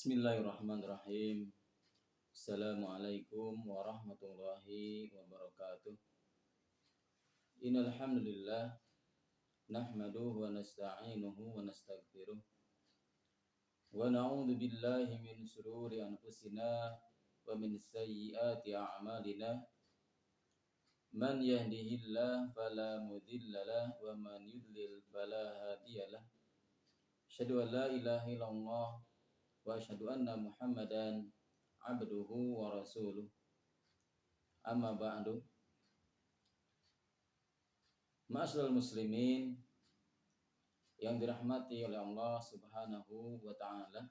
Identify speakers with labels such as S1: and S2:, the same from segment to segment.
S1: Bismillahirrahmanirrahim. Assalamualaikum warahmatullahi wabarakatuh. Innal hamdalillah nahmaduhu wa nasta'inuhu wa nastaghfiruh wa na'udzu billahi min shururi anfusina wa min sayyiati a'malina. Man yahdihillahu fala mudhillalah wa man yudlil fala hadiyalah. Asyhadu an la ilaha illallah wa asyhadu anna Muhammadan abduhu wa rasuluh. Amma ba'du. Ma'asyiral muslimin yang dirahmati oleh Allah Subhanahu wa taala.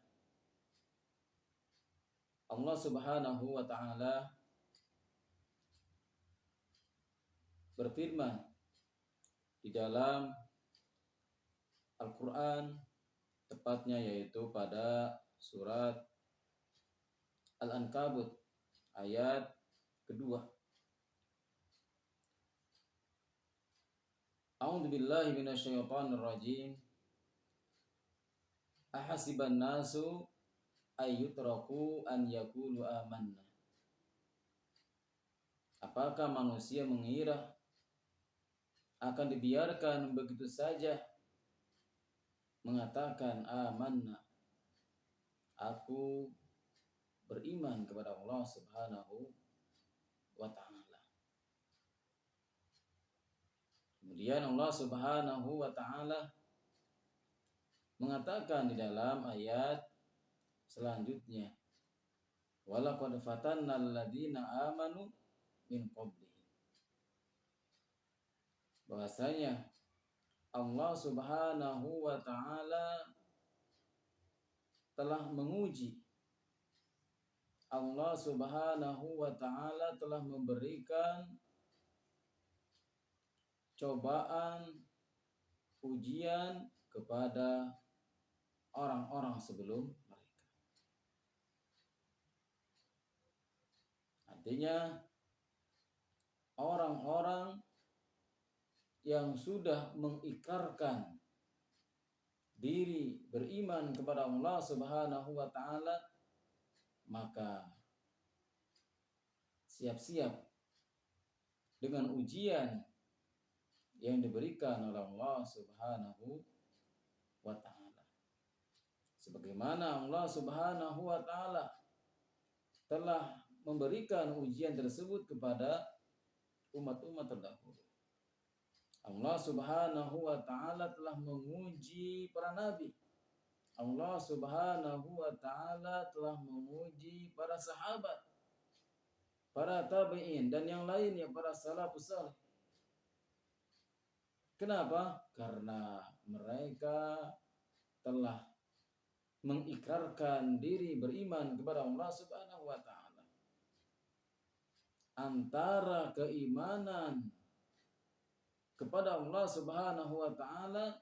S1: Allah Subhanahu wa taala berfirman di dalam Al-Qur'an, tepatnya yaitu pada surat Al-Ankabut ayat kedua. A'udzu billahi minasyaitonir rajim. Ahasiban nasu ayyutraku an yaqulu amanna. Apakah manusia mengira akan dibiarkan begitu saja mengatakan amanna, aku beriman kepada Allah Subhanahu wa taala. Kemudian Allah Subhanahu wa taala mengatakan di dalam ayat selanjutnya, walaqad fatannal ladzina amanu min qablihim. Bahwasanya Allah Subhanahu wa taala telah menguji, Allah Subhanahu wa taala telah memberikan cobaan, ujian kepada orang-orang sebelum mereka. Artinya orang-orang yang sudah mengikrarkan diri beriman kepada Allah Subhanahu wa taala, maka siap-siap dengan ujian yang diberikan oleh Allah Subhanahu wa taala. Sebagaimana Allah Subhanahu wa taala telah memberikan ujian tersebut kepada umat-umat terdahulu. Allah Subhanahu wa taala telah menguji para nabi. Allah Subhanahu wa taala telah menguji para sahabat, para tabi'in dan yang lainnya, para salafus saleh. Kenapa? Karena mereka telah mengikrarkan diri beriman kepada Allah Subhanahu wa taala. Antara keimanan kepada Allah Subhanahu wa taala,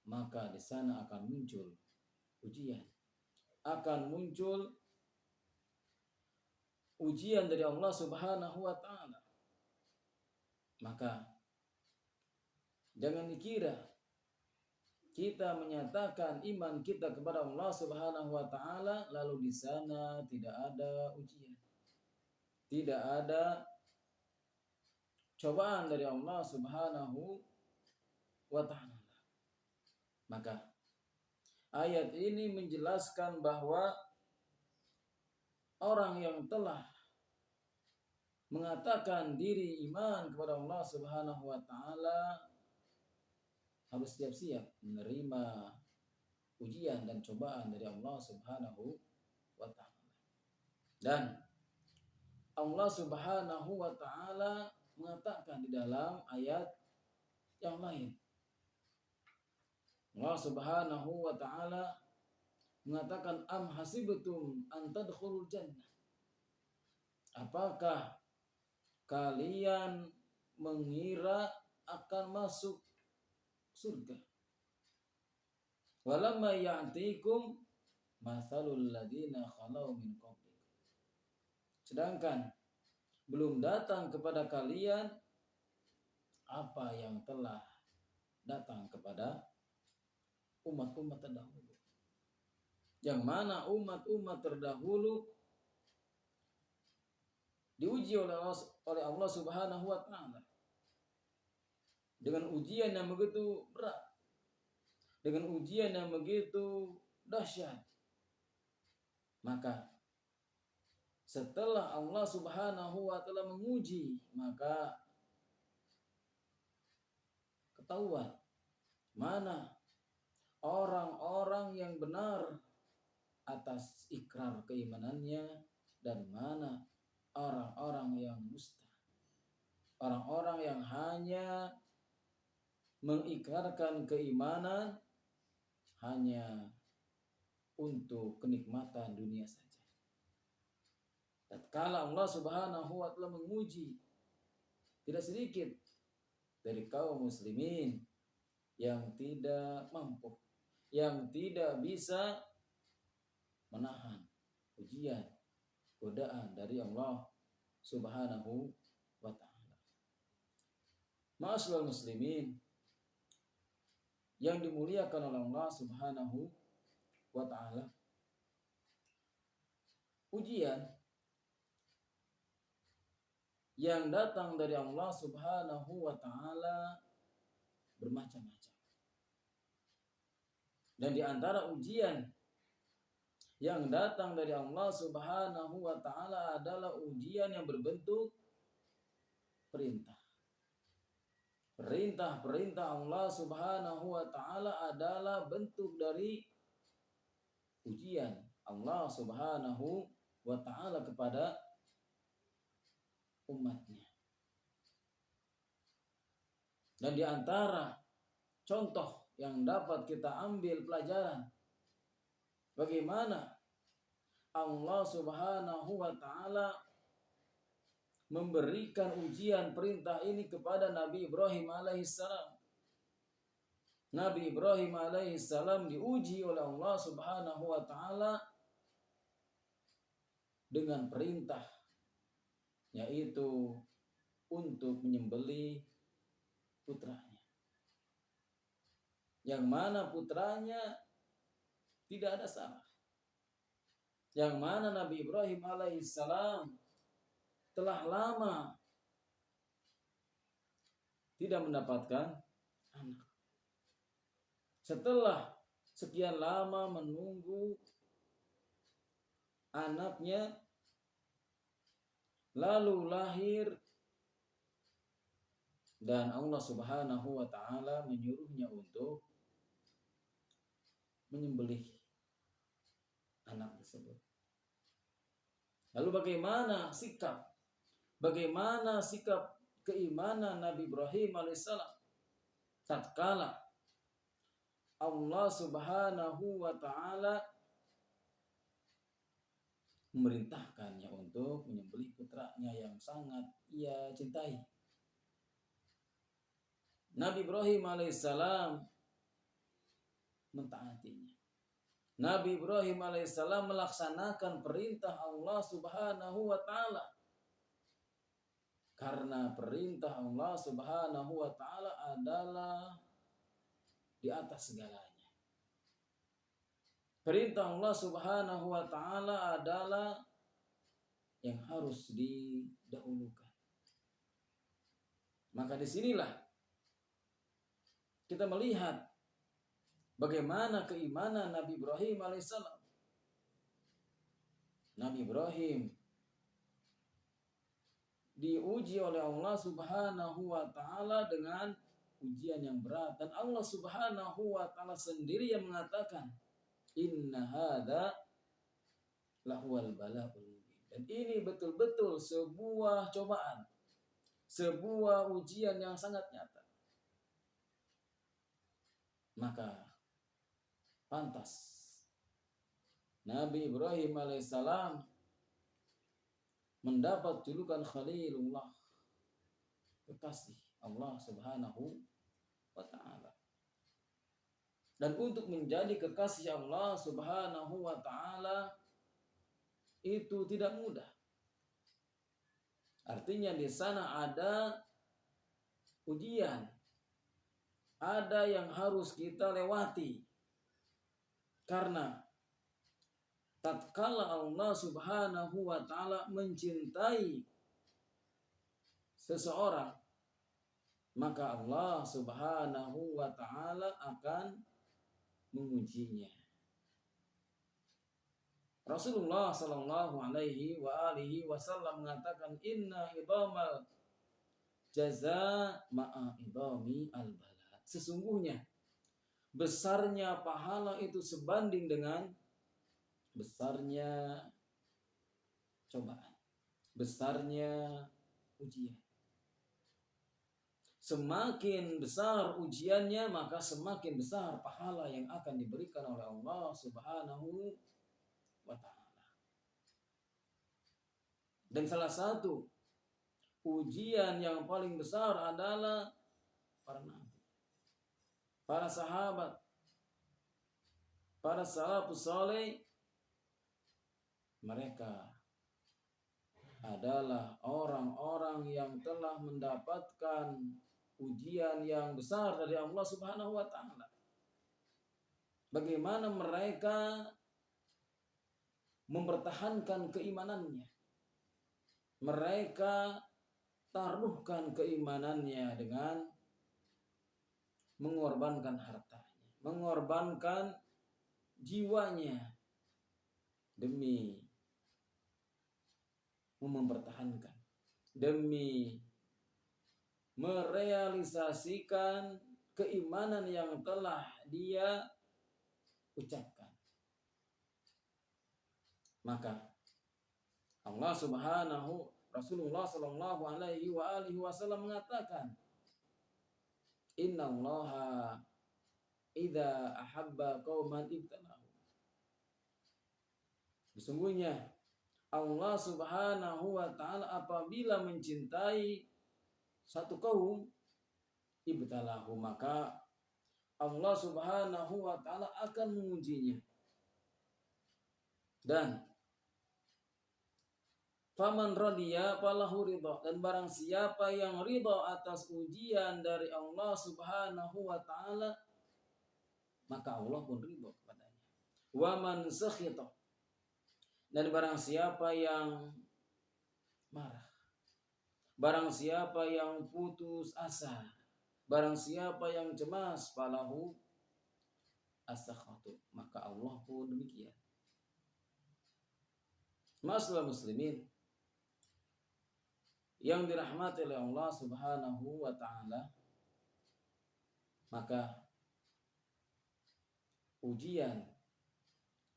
S1: maka di sana akan muncul ujian. Akan muncul ujian dari Allah Subhanahu wa taala. Maka jangan dikira kita menyatakan iman kita kepada Allah Subhanahu wa taala lalu di sana tidak ada ujian. Tidak ada cobaan dari Allah Subhanahu wa taala. Maka ayat ini menjelaskan bahwa orang yang telah mengatakan diri iman kepada Allah Subhanahu wa taala harus siap-siap menerima ujian dan cobaan dari Allah Subhanahu wa taala. Dan Allah Subhanahu wa taala mengatakan di dalam ayat yang lain, Allah Subhanahu wa taala mengatakan am hasibtum an tadkhulul jannah. Apakah kalian mengira akan masuk surga? Walamma ya'tikum mathalul ladzina khalau min qablikum. Sedangkan belum datang kepada kalian apa yang telah datang kepada umat-umat terdahulu. yang mana umat-umat terdahulu diuji oleh Allah Subhanahu wa taala dengan ujian yang begitu berat, dengan ujian yang begitu dahsyat. Maka setelah Allah Subhanahu wa taala menguji, maka ketahuan mana orang-orang yang benar atas ikrar keimanannya dan mana orang-orang yang dusta. Orang-orang yang hanya mengikrarkan keimanan hanya untuk kenikmatan dunia saja. Tatkala Allah Subhanahu wa taala menguji tidak sedikit dari kaum muslimin yang tidak mampu, yang tidak bisa menahan ujian, godaan dari Allah Subhanahu wa taala. Ma'asyiral muslimin yang dimuliakan oleh Allah Subhanahu wa taala, ujian yang datang dari Allah Subhanahu wa taala bermacam-macam. Dan di antara ujian yang datang dari Allah Subhanahu wa taala adalah ujian yang berbentuk perintah. Perintah-perintah Allah Subhanahu wa taala adalah bentuk dari ujian Allah Subhanahu wa taala kepada umatnya. Dan di antara contoh yang dapat kita ambil pelajaran bagaimana Allah Subhanahu wa taala memberikan ujian perintah ini kepada Nabi Ibrahim alaihissalam. Nabi Ibrahim alaihissalam diuji oleh Allah Subhanahu wa taala dengan perintah, yaitu untuk menyembelih putranya. Yang mana putranya tidak ada salah. Yang mana Nabi Ibrahim alaihissalam telah lama tidak mendapatkan anak. Setelah sekian lama menunggu anaknya, lalu lahir dan Allah Subhanahu wa taala menyuruhnya untuk menyembelih anak tersebut. Lalu bagaimana sikap keimanan Nabi Ibrahim alaihissalam tatkala Allah Subhanahu wa taala memerintahkannya untuk menyembelih putranya yang sangat ia cintai. Nabi Ibrahim alaihissalam mentaatinya. Nabi Ibrahim alaihissalam melaksanakan perintah Allah Subhanahu wa taala. Karena perintah Allah Subhanahu wa taala adalah di atas segalanya. Perintah Allah Subhanahu wa taala adalah yang harus didahulukan. Maka disinilah kita melihat bagaimana keimanan Nabi Ibrahim alaihissalam. Nabi Ibrahim diuji oleh Allah Subhanahu wa taala dengan ujian yang berat, dan Allah Subhanahu wa taala sendiri yang mengatakan, "Inna hadza lahuwal bala'ul mubin." Dan ini betul-betul sebuah cobaan, sebuah ujian yang sangat nyata. Maka pantas Nabi Ibrahim alaihissalam mendapat julukan Khalilullah, kekasih Allah Subhanahu wa taala. Dan untuk menjadi kekasih Allah Subhanahu wa taala itu tidak mudah. Artinya di sana ada ujian, ada yang harus kita lewati. Karena tatkala Allah Subhanahu wa taala mencintai seseorang, maka Allah Subhanahu wa taala akan mengujinya. Rasulullah sallallahu alaihi wa alihi wasallam mengatakan inna idhamal jaza ma'a idhami al-bala. Sesungguhnya besarnya pahala itu sebanding dengan besarnya cobaan, besarnya ujian. Semakin besar ujiannya, maka semakin besar pahala yang akan diberikan oleh Allah Subhanahu wa ta'ala. Dan salah satu ujian yang paling besar adalah para nabi, para sahabat, para salafus saleh. Mereka adalah orang-orang yang telah mendapatkan ujian yang besar dari Allah Subhanahu wa ta'ala. Bagaimana mereka mempertahankan keimanannya. Mereka taruhkan keimanannya dengan mengorbankan hartanya, mengorbankan jiwanya demi mempertahankan, demi merealisasikan keimanan yang telah dia ucapkan. Maka Allah Subhanahu Rasulullah sallallahu alaihi wa alihi wasallam mengatakan, innallaha idza ahabba qauman ibtalahu. Sesungguhnya Allah Subhanahu wa taala apabila mencintai satu kaum, ibtalahu, maka Allah Subhanahu wa taala akan mengujinya. Dan faman radiya falahu ridha, dan barang siapa yang ridha atas ujian dari Allah Subhanahu wa taala, maka Allah pun ridha kepadanya. Wa man sakhita, dan barang siapa yang marah, barang siapa yang putus asa, barang siapa yang cemas, falahu as-sakhatu, maka Allah pun demikian. Ma'asyiral muslimin yang dirahmati oleh Allah Subhanahu wa taala, maka ujian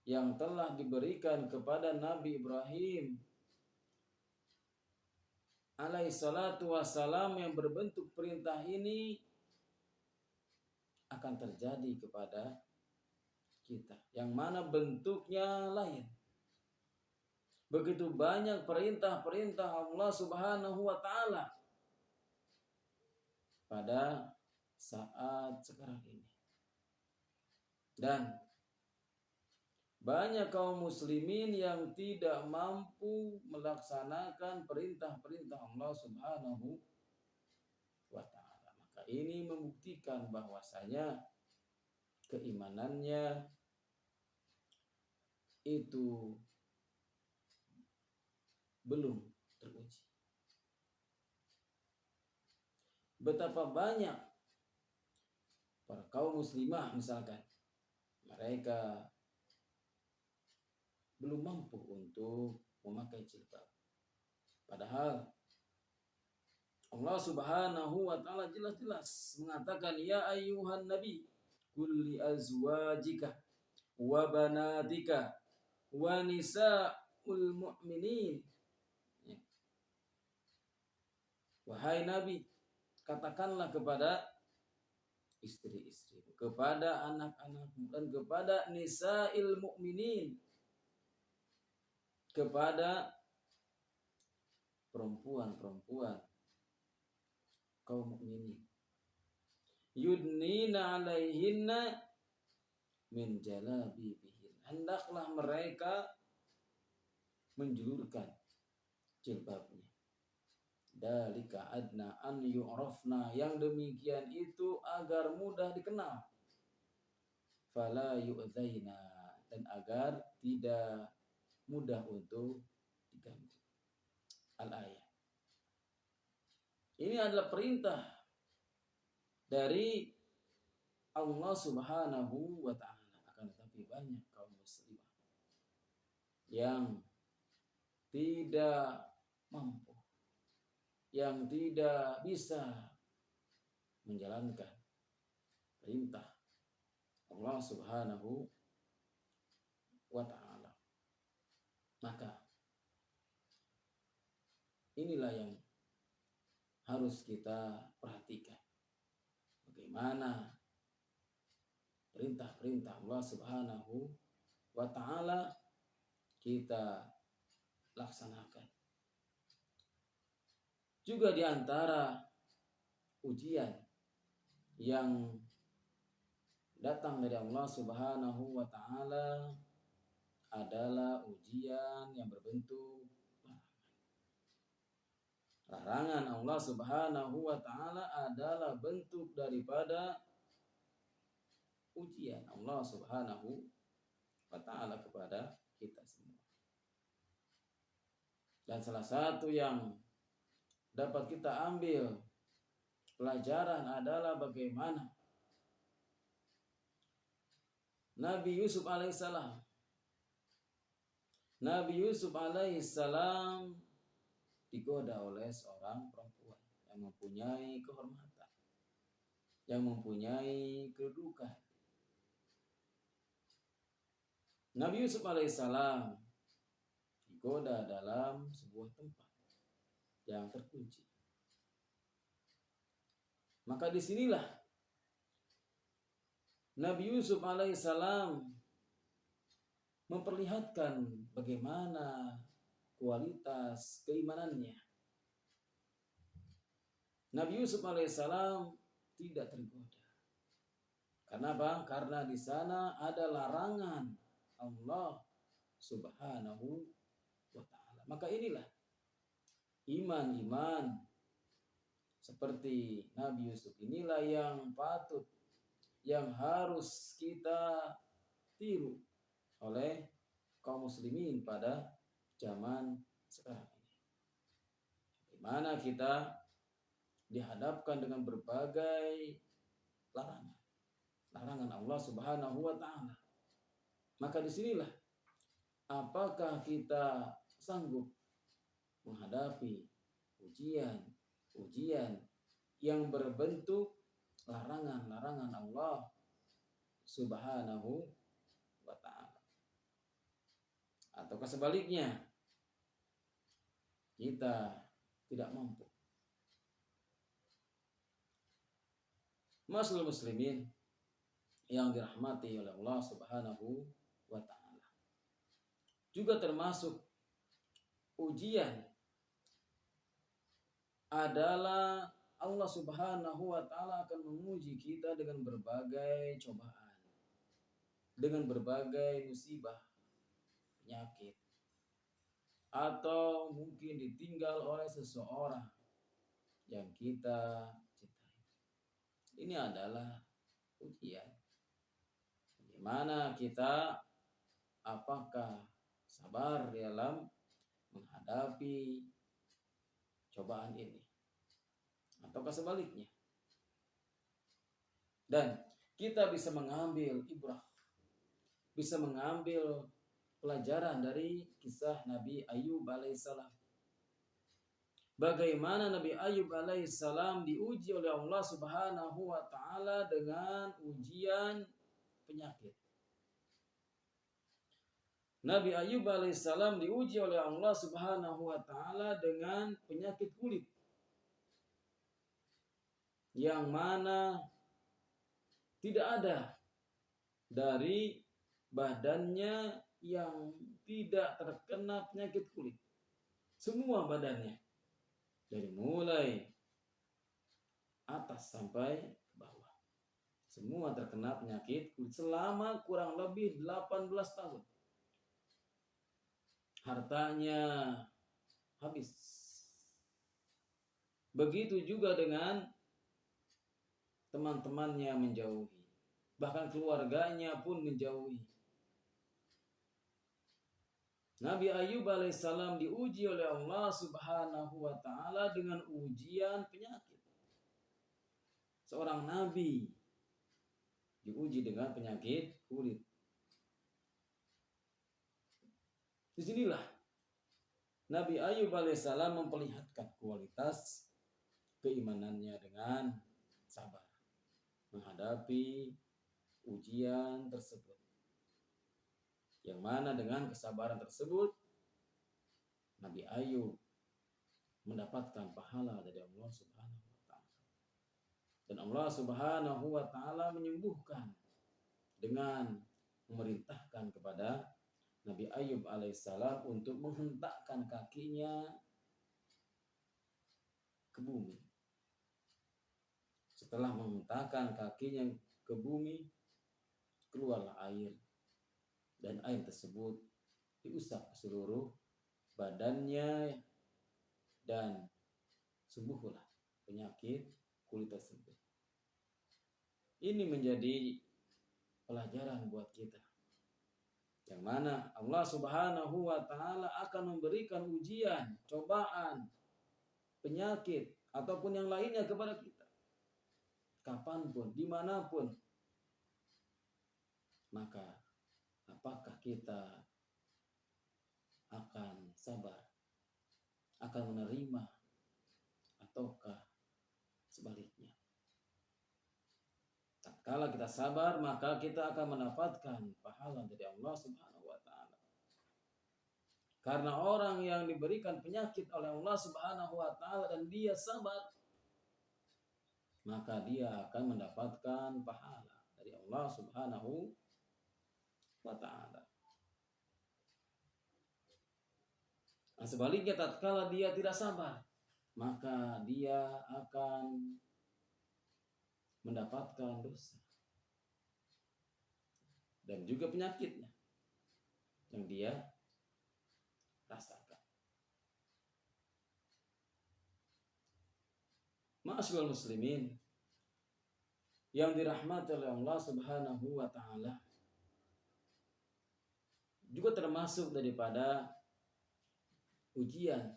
S1: yang telah diberikan kepada Nabi Ibrahim alaihi salatu wassalam yang berbentuk perintah ini akan terjadi kepada kita, yang mana bentuknya lain. Begitu banyak perintah-perintah Allah Subhanahu wa taala pada saat sekarang ini. Dan banyak kaum muslimin yang tidak mampu melaksanakan perintah-perintah Allah Subhanahu wa taala. Maka ini membuktikan bahwasanya keimanannya itu belum teruji. Betapa banyak para kaum muslimah misalkan, mereka belum mampu untuk memakai jilbab. Padahal Allah Subhanahu wa taala jelas-jelas mengatakan, ya ayyuhan nabi qul li azwajika wa banatika wa nisa'ul mu'minin. Wahai Nabi, katakanlah kepada istri-istri, kepada anak-anakmu, dan kepada nisa'il mu'minin, kepada perempuan-perempuan kaum mukminin, yudnina alaihinna min jalabibihin, hendaklah mereka menjulurkan jilbabnya. Dalika adna an yu'rafna, yang demikian itu agar mudah dikenal. Fala yu'dzaina, dan agar tidak mudah untuk diganggu. Al-ayah. Ini adalah perintah dari Allah Subhanahu wa ta'ala. Akan tetapi banyak kaum muslimah yang tidak mampu, yang tidak bisa menjalankan perintah Allah Subhanahu wa ta'ala. Maka inilah yang harus kita perhatikan. Bagaimana perintah-perintah Allah Subhanahu wa ta'ala kita laksanakan. Juga di antara ujian yang datang dari Allah Subhanahu wa ta'ala adalah ujian yang berbentuk larangan. Allah Subhanahu wa ta'ala adalah bentuk daripada ujian Allah Subhanahu wa ta'ala kepada kita semua. Dan salah satu yang dapat kita ambil pelajaran adalah bagaimana Nabi Yusuf alaihissalam digoda oleh seorang perempuan yang mempunyai kehormatan, yang mempunyai kedudukan. Nabi Yusuf alaihissalam digoda dalam sebuah tempat yang terkunci. Maka disinilah Nabi Yusuf alaihissalam memperlihatkan bagaimana kualitas keimanannya. Nabi Yusuf alaihissalam tidak tergoda. Karena apa? Karena di sana ada larangan Allah Subhanahu wa ta'ala. Maka inilah iman seperti Nabi Yusuf. Inilah yang patut, yang harus kita tiru oleh kaum muslimin pada zaman sekarang ini. Di mana kita dihadapkan dengan berbagai larangan Allah Subhanahu wa ta'ala. Maka disinilah apakah kita sanggup menghadapi ujian yang berbentuk larangan Allah Subhanahu wa ta'ala. Ataukah sebaliknya, kita tidak mampu. Masyaallah muslimin yang dirahmati oleh Allah Subhanahu wa ta'ala. Juga termasuk ujian adalah Allah Subhanahu wa ta'ala akan menguji kita dengan berbagai cobaan, dengan berbagai musibah, penyakit, atau mungkin ditinggal oleh seseorang yang kita cintai. Ini adalah ujian. Bagaimana kita, apakah sabar dalam menghadapi cobaan ini, ataukah sebaliknya. Dan kita bisa mengambil ibrah, bisa mengambil pelajaran dari kisah Nabi Ayub alaihissalam. Bagaimana Nabi Ayub alaihissalam diuji oleh Allah Subhanahu wa ta'ala dengan ujian penyakit. Nabi Ayub alaihissalam diuji oleh Allah Subhanahu wa ta'ala dengan penyakit kulit, yang mana tidak ada dari badannya yang tidak terkena penyakit kulit. Semua badannya, dari mulai atas sampai ke bawah, semua terkena penyakit kulit selama kurang lebih 18 tahun. Hartanya habis. Begitu juga dengan teman-temannya menjauhi, bahkan keluarganya pun menjauhi. Nabi Ayub alaihissalam diuji oleh Allah Subhanahu wa taala dengan ujian penyakit. Seorang nabi diuji dengan penyakit kulit. Disinilah Nabi Ayub alaihissalam memperlihatkan kualitas keimanannya dengan sabar menghadapi ujian tersebut. Yang mana dengan kesabaran tersebut Nabi Ayub mendapatkan pahala dari Allah Subhanahu wa taala. Dan Allah Subhanahu wa taala menyembuhkan dengan memerintahkan kepada Nabi Ayub alaihissalam untuk menghentakkan kakinya ke bumi. Setelah menghentakkan kakinya ke bumi, keluarlah air. Dan air tersebut diusap ke seluruh badannya dan sembuhlah penyakit kulit tersebut. Ini menjadi pelajaran buat kita. Yang mana Allah Subhanahu wa taala akan memberikan ujian, cobaan, penyakit ataupun yang lainnya kepada kita. Kapanpun, dimanapun. Maka apakah kita akan sabar, akan menerima, ataukah sebaliknya? Tatkala kita sabar, maka kita akan mendapatkan pahala dari Allah Subhanahu wa taala. Karena orang yang diberikan penyakit oleh Allah Subhanahu wa taala dan dia sabar, maka dia akan mendapatkan pahala dari Allah Subhanahu wa taala. Nah, sebaliknya tatkala dia tidak sabar, maka dia akan mendapatkan dosa dan juga penyakitnya yang dia rasakan. Ma'asyiral muslimin yang dirahmati oleh Allah Subhanahu wa taala, juga termasuk daripada ujian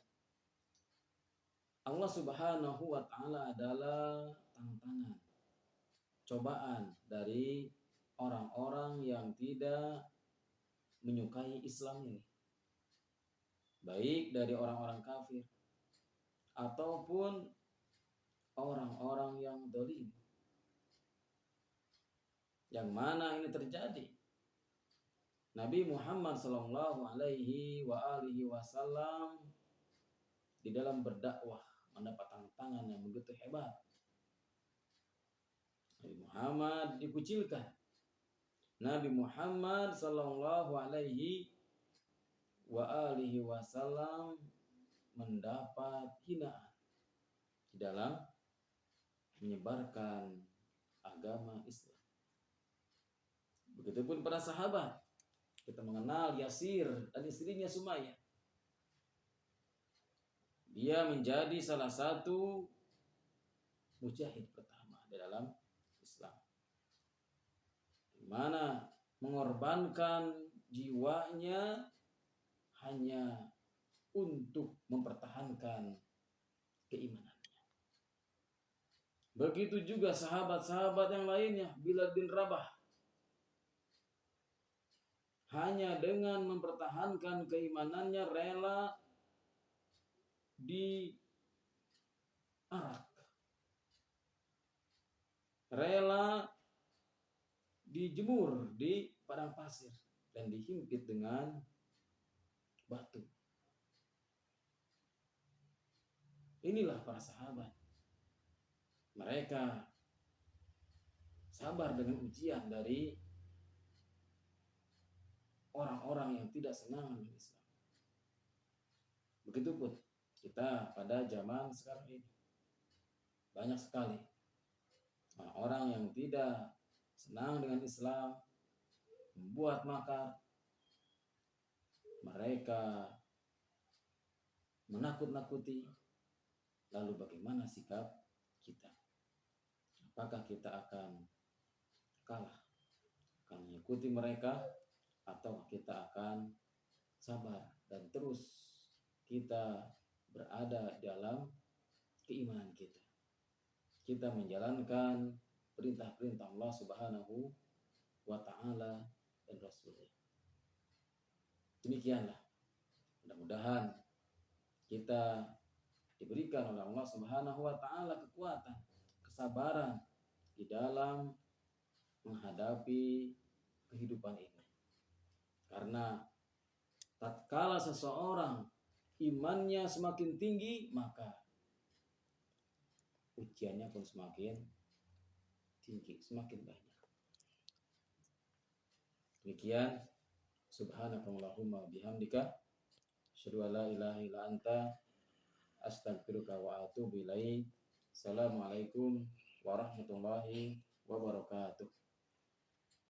S1: Allah Subhanahu wa taala adalah tantangan, cobaan dari orang-orang yang tidak menyukai Islam ini. Baik dari orang-orang kafir ataupun orang-orang yang zalim. Yang mana ini terjadi? Nabi Muhammad sallallahu alaihi wasallam di dalam berdakwah mendapat tantangan yang begitu hebat. Nabi Muhammad dikucilkan. Nabi Muhammad sallallahu alaihi wasallam mendapat hinaan di dalam menyebarkan agama Islam. Begitupun para sahabat. Kita mengenal Yasir dan istrinya Sumayyah. Dia menjadi salah satu mujahid pertama di dalam Islam. Di mana mengorbankan jiwanya hanya untuk mempertahankan keimanannya. Begitu juga sahabat-sahabat yang lainnya, Bilal bin Rabah. Hanya dengan mempertahankan keimanannya rela diarak, rela dijemur di padang pasir dan dihimpit dengan batu. Inilah para sahabat. Mereka sabar dengan ujian dari orang-orang yang tidak senang dengan Islam. Begitupun kita pada zaman sekarang ini. Banyak sekali orang yang tidak senang dengan Islam, membuat makar. Mereka menakut-nakuti. Lalu bagaimana sikap kita? Apakah kita akan kalah, akan mengikuti mereka, atau kita akan sabar dan terus kita berada dalam keimanan kita. Kita menjalankan perintah-perintah Allah Subhanahu wa Ta'ala dan Rasulnya. Demikianlah, mudah-mudahan kita diberikan oleh Allah Subhanahu wa Ta'ala kekuatan, kesabaran di dalam menghadapi kehidupan ini. Karena tatkala seseorang imannya semakin tinggi, maka ujiannya pun semakin tinggi, semakin banyak. Demikian, subhanakallahumma bihamdika, asyhadu an la ilaha illa anta, astaghfiruka wa atubu ilaik. Assalamualaikum warahmatullahi wabarakatuh.